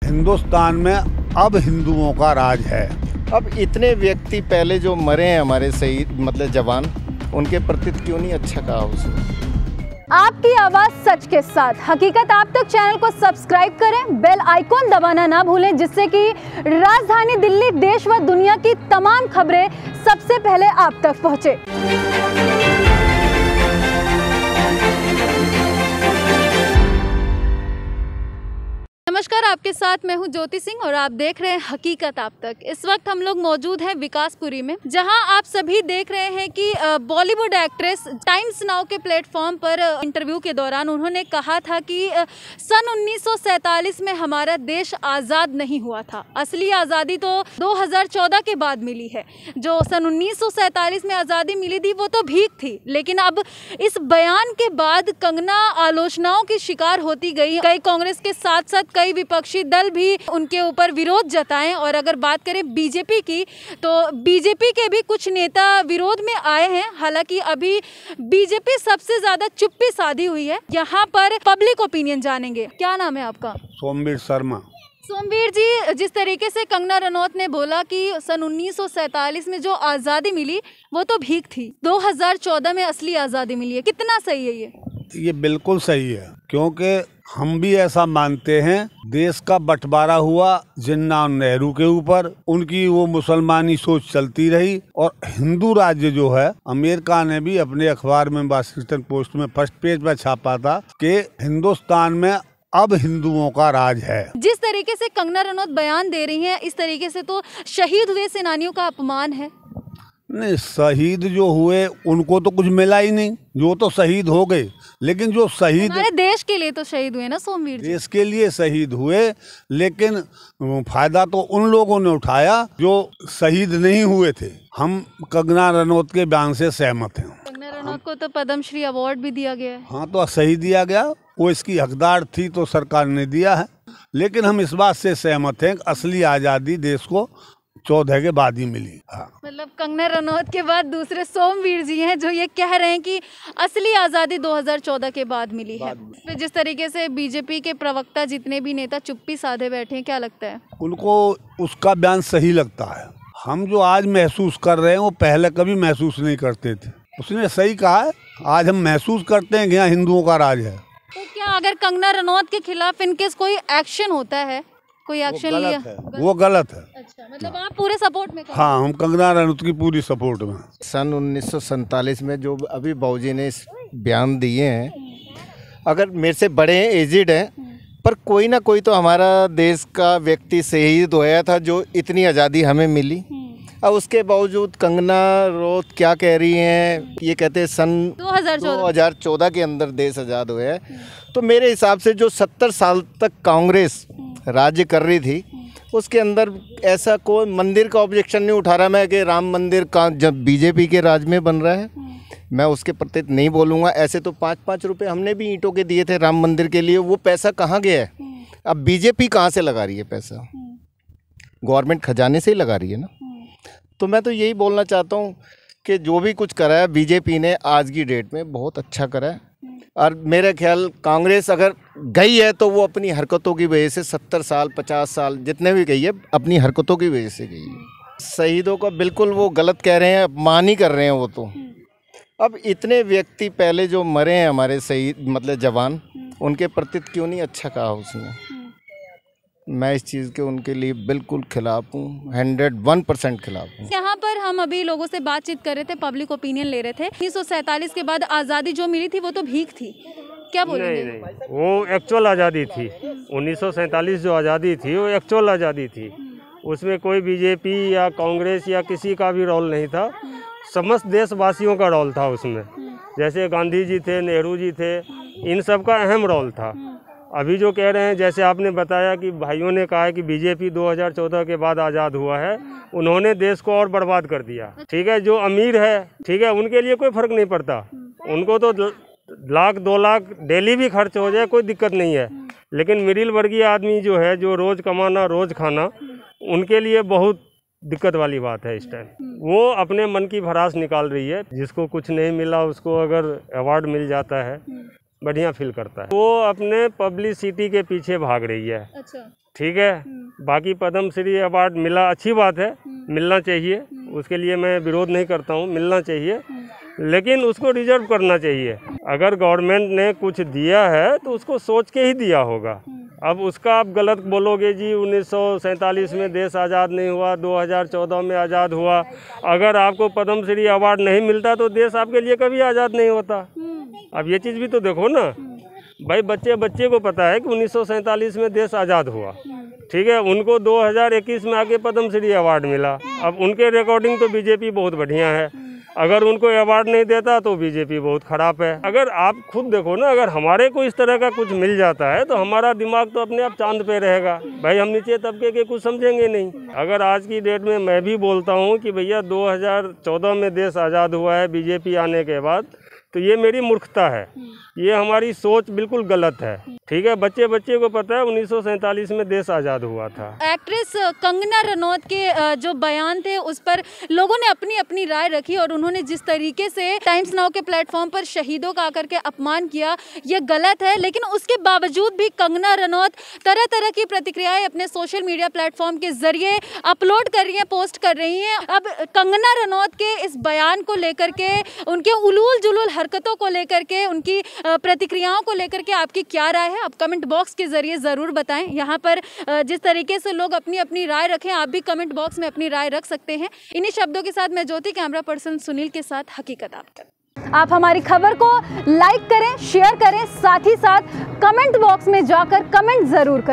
हिंदुस्तान में अब हिंदुओं का राज है। अब इतने व्यक्ति पहले जो मरे हैं हमारे शहीद मतलब जवान, उनके प्रति क्यों नहीं अच्छा कहा उसने। आपकी आवाज सच के साथ, हकीकत आप तक चैनल को सब्सक्राइब करें, बेल आइकॉन दबाना ना भूलें, जिससे कि राजधानी दिल्ली, देश व दुनिया की तमाम खबरें सबसे पहले आप तक पहुंचे। नमस्कार, आपके साथ मैं हूं ज्योति सिंह और आप देख रहे हैं हकीकत आप तक। इस वक्त हम लोग मौजूद हैं विकासपुरी में, जहां आप सभी देख रहे हैं कि बॉलीवुड एक्ट्रेस टाइम्स नाउ के प्लेटफॉर्म पर इंटरव्यू के दौरान उन्होंने कहा था कि सन 1947 में हमारा देश आज़ाद नहीं हुआ था। असली आज़ादी तो 2014 के बाद मिली है। जो सन 1947 में आज़ादी मिली थी वो तो भीख थी, लेकिन अब इस बयान के बाद कंगना आलोचनाओं की शिकार होती गई। कई कांग्रेस के साथ साथ कई विपक्षी दल भी उनके ऊपर विरोध जताएं। और अगर बात करें बीजेपी की, तो बीजेपी के भी कुछ नेता विरोध में आए हैं। हालांकि अभी बीजेपी सबसे ज्यादा चुप्पी साधी हुई है। यहाँ पर पब्लिक ओपिनियन जानेंगे। क्या नाम है आपका? सोमवीर शर्मा। सोमवीर जी, जिस तरीके से कंगना रनौत ने बोला कि सन 1947 में जो आज़ादी मिली वो तो भीख थी, 2014 में असली आज़ादी मिली है, कितना सही है ये बिल्कुल सही है, क्योंकि हम भी ऐसा मानते हैं। देश का बंटवारा हुआ जिन्ना और नेहरू के ऊपर, उनकी वो मुसलमानी सोच चलती रही और हिंदू राज्य जो है, अमेरिका ने भी अपने अखबार में वाशिंगटन पोस्ट में फर्स्ट पेज पर छापा था कि हिंदुस्तान में अब हिंदुओं का राज है। जिस तरीके से कंगना रनौत बयान दे रही हैं, इस तरीके से तो शहीद हुए सेनानियों का अपमान है। नहीं, शहीद जो हुए उनको तो कुछ मिला ही नहीं, जो तो शहीद हो गए। लेकिन जो शहीद हमारे देश के लिए तो शहीद हुए ना सोमवीर जी। देश के लिए शहीद हुए, लेकिन फायदा तो उन लोगों ने उठाया जो शहीद नहीं हुए थे। हम कंगना रनौत के बयान से सहमत हैं। कंगना रनौत को तो पद्मश्री अवार्ड भी दिया गया है। हाँ, तो सही दिया गया, वो इसकी हकदार थी तो सरकार ने दिया है। लेकिन हम इस बात से सहमत हैं कि असली आज़ादी देश को 14 के बाद ही मिली। हाँ। मतलब कंगना रनौत के बाद दूसरे सोमवीर जी हैं जो ये कह रहे हैं कि असली आज़ादी 2014 के बाद मिली है। फिर जिस तरीके से बीजेपी के प्रवक्ता, जितने भी नेता चुप्पी साधे बैठे हैं, क्या लगता है उनको? उसका बयान सही लगता है। हम जो आज महसूस कर रहे हैं वो पहले कभी महसूस नहीं करते थे। उसने सही कहा है, आज हम महसूस करते हैं कि यहाँ हिंदुओं का राज है। तो क्या अगर कंगना रनौत के खिलाफ इनकेस कोई एक्शन होता है, कोई एक्शन लिया? वो गलत है। अच्छा, मतलब आप पूरे सपोर्ट में? हाँ, हम कंगना रनौत की पूरी सपोर्ट में। सन 1947 में जो अभी बाबूजी ने बयान दिए हैं, अगर मेरे से बड़े हैं, एजिड हैं, पर कोई ना कोई तो हमारा देश का व्यक्ति शहीद होया था जो इतनी आज़ादी हमें मिली। अब उसके बावजूद कंगना रनौत क्या कह रही हैं, ये कहते हैं सन 2014 के अंदर देश आज़ाद हुआ है। तो मेरे हिसाब से जो 70 साल तक कांग्रेस राज्य कर रही थी, उसके अंदर ऐसा कोई मंदिर का ऑब्जेक्शन नहीं उठा रहा मैं कि राम मंदिर का जब बीजेपी के राज में बन रहा है, मैं उसके प्रति नहीं बोलूँगा। ऐसे तो 5-5 रुपए हमने भी ईंटों के दिए थे राम मंदिर के लिए, वो पैसा कहाँ गया है? अब बीजेपी कहाँ से लगा रही है पैसा? गवर्नमेंट खजाने से ही लगा रही है ना। तो मैं तो यही बोलना चाहता हूँ कि जो भी कुछ करा है बीजेपी ने आज की डेट में बहुत अच्छा करा है। और मेरा ख्याल कांग्रेस अगर गई है तो वो अपनी हरकतों की वजह से 70 साल 50 साल जितने भी गई है, अपनी हरकतों की वजह से गई है। शहीदों का बिल्कुल वो गलत कह रहे हैं, अपमान ही कर रहे हैं वो तो। अब इतने व्यक्ति पहले जो मरे हैं हमारे शहीद मतलब जवान, उनके प्रति क्यों नहीं अच्छा कहा उसने। मैं इस चीज़ के उनके लिए बिल्कुल खिलाफ हूँ, 101% खिलाफ हूँ। यहाँ पर हम अभी लोगों से बातचीत कर रहे थे, पब्लिक ओपिनियन ले रहे थे। 1947 के बाद आज़ादी जो मिली थी वो तो भीख थी, क्या बोलेंगे? नहीं, वो एक्चुअल आज़ादी थी। 1947 जो आज़ादी थी वो एक्चुअल आज़ादी थी। उसमें कोई बीजेपी या कांग्रेस या किसी का भी रोल नहीं था, समस्त देशवासियों का रोल था उसमें। जैसे गांधी जी थे, नेहरू जी थे, इन सब का अहम रोल था। अभी जो कह रहे हैं, जैसे आपने बताया कि भाइयों ने कहा है कि बीजेपी 2014 के बाद आज़ाद हुआ है, उन्होंने देश को और बर्बाद कर दिया। ठीक है, जो अमीर है, ठीक है, उनके लिए कोई फ़र्क नहीं पड़ता, उनको तो 1-2 लाख डेली भी खर्च हो जाए कोई दिक्कत नहीं है। लेकिन मिडिल वर्गीय आदमी जो है, जो रोज़ कमाना रोज़ खाना, उनके लिए बहुत दिक्कत वाली बात है इस टाइम। वो अपने मन की भड़ास निकाल रही है। जिसको कुछ नहीं मिला उसको अगर अवार्ड मिल जाता है बढ़िया फील करता है। वो अपने पब्लिसिटी के पीछे भाग रही है। अच्छा। ठीक है। बाकी पद्म श्री अवार्ड मिला, अच्छी बात है, मिलना चाहिए, उसके लिए मैं विरोध नहीं करता हूँ, मिलना चाहिए, लेकिन उसको रिजर्व करना चाहिए। अगर गवर्नमेंट ने कुछ दिया है तो उसको सोच के ही दिया होगा। अब उसका आप गलत बोलोगे जी 1947 में देश आज़ाद नहीं हुआ, 2014 में आज़ाद हुआ। अगर आपको पद्म श्री अवार्ड नहीं मिलता तो देश आपके लिए कभी आज़ाद नहीं होता। अब ये चीज़ भी तो देखो ना भाई, बच्चे को पता है कि 1947 में देश आज़ाद हुआ, ठीक है, उनको 2021 में आके पद्म श्री अवार्ड मिला। अब उनके रिकॉर्डिंग तो बीजेपी बहुत बढ़िया है, अगर उनको अवार्ड नहीं देता तो बीजेपी बहुत ख़राब है। अगर आप खुद देखो ना, अगर हमारे को इस तरह का कुछ मिल जाता है तो हमारा दिमाग तो अपने आप चांद पे रहेगा भाई, हम नीचे तबके के कुछ समझेंगे नहीं। अगर आज की डेट में मैं भी बोलता हूँ कि भैया 2014 में देश आज़ाद हुआ है बीजेपी आने के बाद, तो ये मेरी मूर्खता है, ये हमारी सोच बिल्कुल गलत है, ठीक है। बच्चे को पता है 1947 में देश आज़ाद हुआ था। एक्ट्रेस कंगना रनौत के जो बयान थे उस पर लोगों ने अपनी अपनी राय रखी और उन्होंने जिस तरीके से टाइम्स नाउ के प्लेटफॉर्म पर शहीदों का आकर के अपमान किया, ये गलत है। लेकिन उसके बावजूद भी कंगना रनौत तरह तरह की प्रतिक्रियाएं अपने सोशल मीडिया प्लेटफॉर्म के जरिए अपलोड कर रही हैं, पोस्ट कर रही हैं। अब कंगना रनौत के इस बयान को लेकर के, उनके उलूल जुलूल हरकतों को लेकर के, उनकी प्रतिक्रियाओं को लेकर के आपकी क्या राय है, आप कमेंट बॉक्स के जरिए ज़रूर बताएं। यहाँ पर जिस तरीके से लोग अपनी अपनी राय रखें, आप भी कमेंट बॉक्स में अपनी राय रख सकते हैं। इन्हीं शब्दों के साथ मैं ज्योति, कैमरा पर्सन सुनील के साथ हकीकत आप तक। आप हमारी खबर को लाइक करें, शेयर करें, साथ ही साथ कमेंट बॉक्स में जाकर कमेंट ज़रूर करें।